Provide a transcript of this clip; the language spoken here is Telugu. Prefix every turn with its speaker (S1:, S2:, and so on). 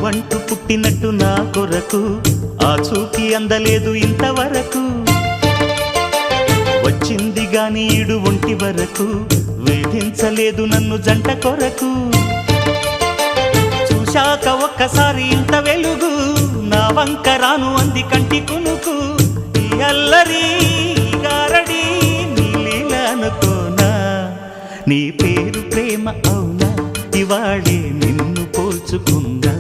S1: నువ్వంటూ పుట్టినట్టు నా కొరకు ఆ చూపి అందలేదు ఇంతవరకు వచ్చింది గాని ఈడు ఒంటి వరకు వేధించలేదు నన్ను జంట కొరకు చూశాక ఒక్కసారి ఇంత వెలుగు నా వంక రాను అంది కంటి కునుకు ఈ అల్లరి గారడి నీ లీల అనుకోనా నీ పేరు ప్రేమ అవునా ఇవాళే నిన్ను పోల్చుకుందా